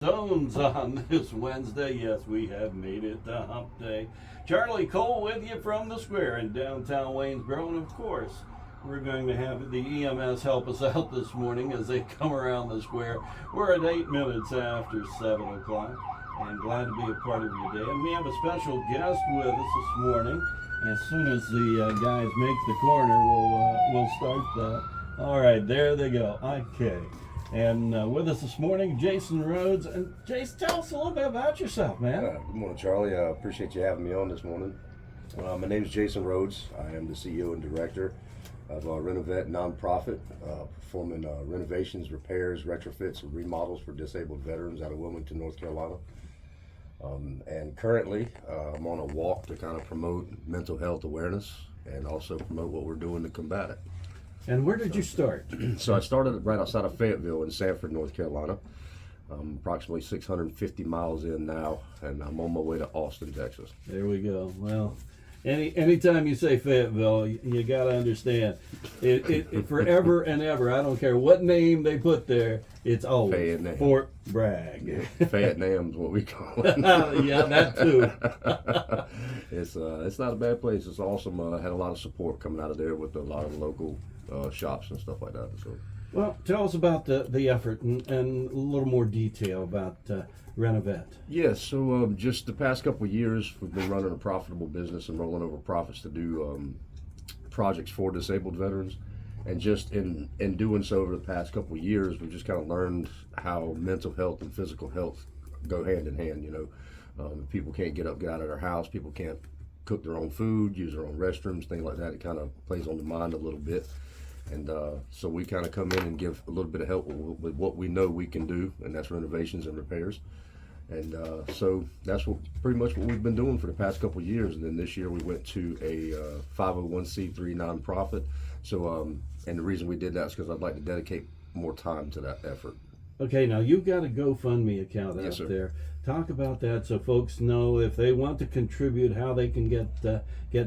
Zones on this Wednesday. Yes, we have made it to Hump Day. Charlie Cole with you from the square in downtown Waynesboro, and of course, we're going to have the EMS help us out this morning as they come around the square. We're at 8 minutes after 7 o'clock, and glad to be a part of your day. And we have a special guest with us this morning. As soon as the guys make the corner, we'll start that. All right, there they go. Okay. And with us this morning, Jason Rhodes. And Jason, tell us a little bit about yourself, man. Good morning, Charlie. I appreciate you having me on this morning. My name is Jason Rhodes. I am the CEO and director of Renovet nonprofit, performing renovations, repairs, retrofits, and remodels for disabled veterans out of Wilmington, North Carolina. And currently, I'm on a walk to kind of promote mental health awareness and also promote what we're doing to combat it. And where did you start? So I started right outside of Fayetteville in Sanford, North Carolina. Approximately 650 miles in now, and I'm on my way to Austin, Texas. There we go. Well, anytime you say Fayetteville, you got to understand it forever and ever. I don't care what name they put there. It's always Fort Bragg. Fayette-Nam's what we call it. Yeah, that too. It's not a bad place. It's awesome. I had a lot of support coming out of there with a lot of local shops and stuff like that. So, well, tell us about the effort and a little more detail about Renovet. Yes, so just the past couple of years, we've been running a profitable business and rolling over profits to do projects for disabled veterans. And just in doing so over the past couple of years, we've just kind of learned how mental health and physical health go hand in hand. You know, people can't get up, get out of their house. People can't cook their own food, use their own restrooms, things like that. It kind of plays on the mind a little bit. And so we kind of come in and give a little bit of help with what we know we can do, and that's renovations and repairs. And so that's pretty much what we've been doing for the past couple of years. And then this year we went to a 501c3 nonprofit. So, and the reason we did that is because I'd like to dedicate more time to that effort. Okay, now you've got a GoFundMe account Yes, out sir. there. Talk about that so folks know if they want to contribute, how they can get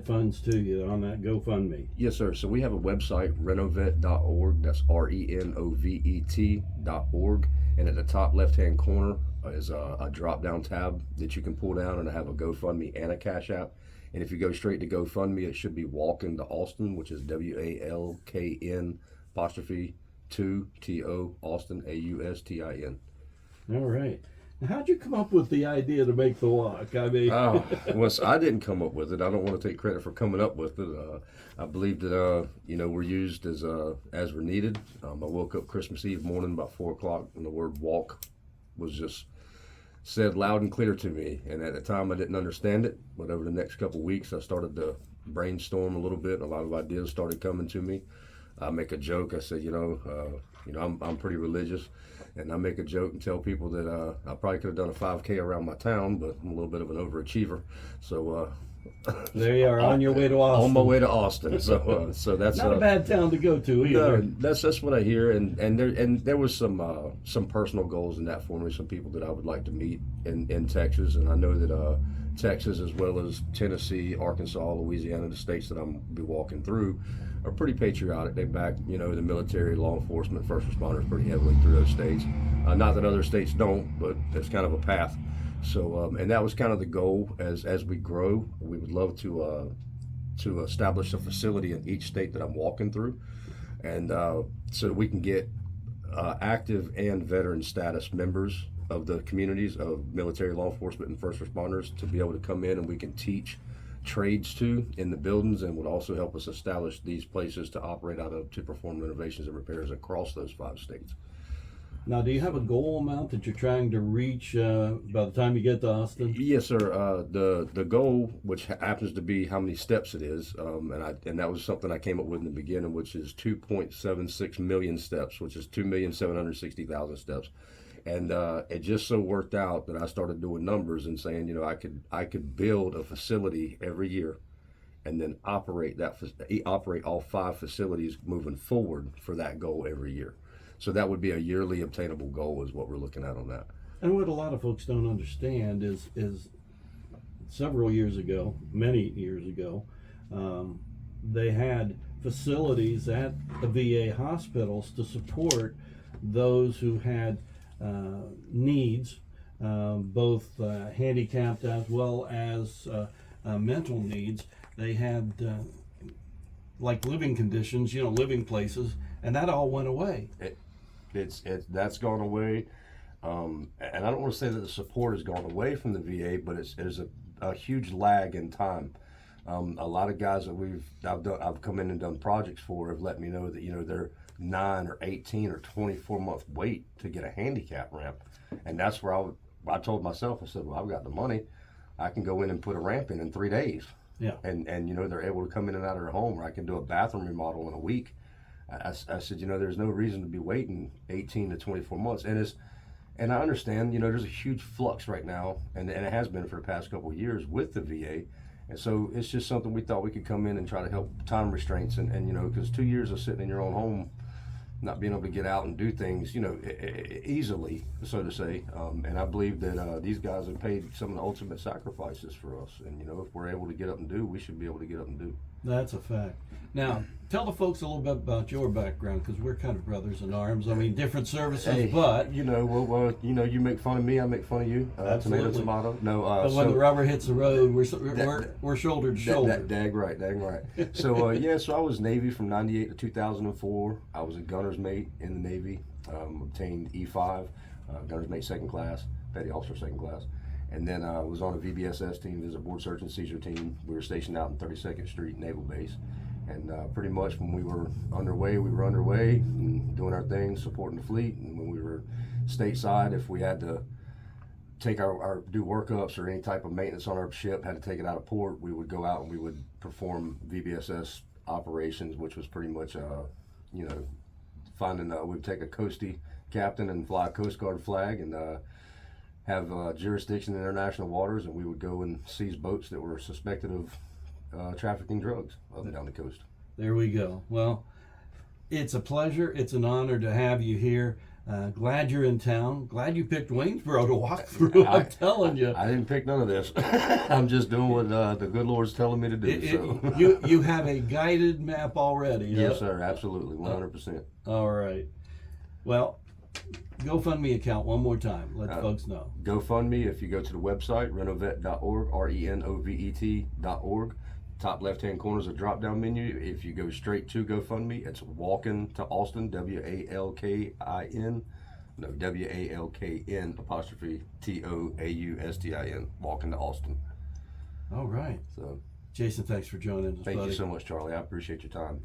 funds to you on that GoFundMe. Yes, sir. So we have a website, renovet.org. That's renovet.org. And at the top left-hand corner is a drop-down tab that you can pull down, and I have a GoFundMe and a Cash App. And if you go straight to GoFundMe, it should be Walkn to Austin, which is WALKN apostrophe 2 TO Austin AUSTIN. All right. Now, how'd you come up with the idea to make the walk? I mean, well, I didn't come up with it. I don't want to take credit for coming up with it. I believe that we're used as we're needed. I woke up Christmas Eve morning about 4 o'clock, and the word walk was just said loud and clear to me. And at the time, I didn't understand it. But over the next couple of weeks, I started to brainstorm a little bit. A lot of ideas started coming to me. I make a joke. I said, I'm pretty religious, and I make a joke and tell people that I probably could have done a 5K around my town, but I'm a little bit of an overachiever. So there you are, on your way to Austin. On my way to Austin. So that's not a bad town to go to either. No, that's what I hear. And there was some personal goals in that for me. Some people that I would like to meet in Texas, and I know that Texas, as well as Tennessee, Arkansas, Louisiana, the states that I'm be walking through, are pretty patriotic. They back, the military, law enforcement, first responders pretty heavily through those states. Not that other states don't, but it's kind of a path. So, and that was kind of the goal as we grow. We would love to establish a facility in each state that I'm walking through, and so that we can get active and veteran status members of the communities of military, law enforcement, and first responders to be able to come in, and we can teach trades to in the buildings, and would also help us establish these places to operate out of, to perform renovations and repairs across those 5 states. Now, do you have a goal amount that you're trying to reach by the time you get to Austin? Yes, sir. The goal, which happens to be how many steps it is, and that was something I came up with in the beginning, which is 2.76 million steps, which is 2,760,000 steps. And it just so worked out that I started doing numbers and saying, I could build a facility every year, and then operate all 5 facilities moving forward for that goal every year. So that would be a yearly obtainable goal, is what we're looking at on that. And what a lot of folks don't understand is several years ago, many years ago, they had facilities at the VA hospitals to support those who had needs, both handicapped as well as mental needs. They had like living conditions, living places, and that all went away. That's gone away. And I don't want to say that the support has gone away from the VA, but there's a huge lag in time. A lot of guys that I've come in and done projects for have let me know that they're 9 or 18 or 24-month wait to get a handicap ramp, and that's where I told myself, I said, well, I've got the money, I can go in and put a ramp in 3 days. Yeah. And they're able to come in and out of their home, or I can do a bathroom remodel in a week. I said, there's no reason to be waiting 18 to 24 months, and I understand, there's a huge flux right now, and it has been for the past couple of years with the VA. And so it's just something we thought we could come in and try to help time restraints, and because 2 years of sitting in your own home, not being able to get out and do things, easily, so to say. And I believe that these guys have paid some of the ultimate sacrifices for us. And, if we're able to get up and do, we should be able to get up and do. That's a fact. Now, tell the folks a little bit about your background, because we're kind of brothers in arms. I mean, different services, but... you make fun of me, I make fun of you. Absolutely. Tomato. No, but when the rubber hits the road, we're shoulder to shoulder. Dang right. So, so I was Navy from 98 to 2004. I was a gunner's mate in the Navy, obtained E5, gunner's mate 2nd class, petty officer 2nd class. And then I was on a VBSS team, as a board search and seizure team. We were stationed out in 32nd Street Naval Base. And pretty much when we were underway, and doing our thing, supporting the fleet. And when we were stateside, if we had to take do workups or any type of maintenance on our ship, had to take it out of port, we would go out and we would perform VBSS operations, which was pretty much, we'd take a coastie captain and fly a Coast Guard flag and have jurisdiction in international waters, and we would go and seize boats that were suspected of trafficking drugs up and down the coast. There we go. Well, it's a pleasure. It's an honor to have you here. Glad you're in town. Glad you picked Waynesboro to walk through. I'm telling you. I didn't pick none of this. I'm just doing what the good Lord's telling me to do. You have a guided map already. Yes, sir. Absolutely. 100%. All right. Well, GoFundMe account one more time. Let the folks know. GoFundMe, if you go to the website, renovet.org, renovet.org. Top left-hand corner is a drop-down menu. If you go straight to GoFundMe, it's Walkn to Austin, WALKIN. No, WALKN apostrophe TOAUSTIN. Walkn to Austin. All right. So, Jason, thanks for joining us, Thank buddy. you so much, Charlie. I appreciate your time.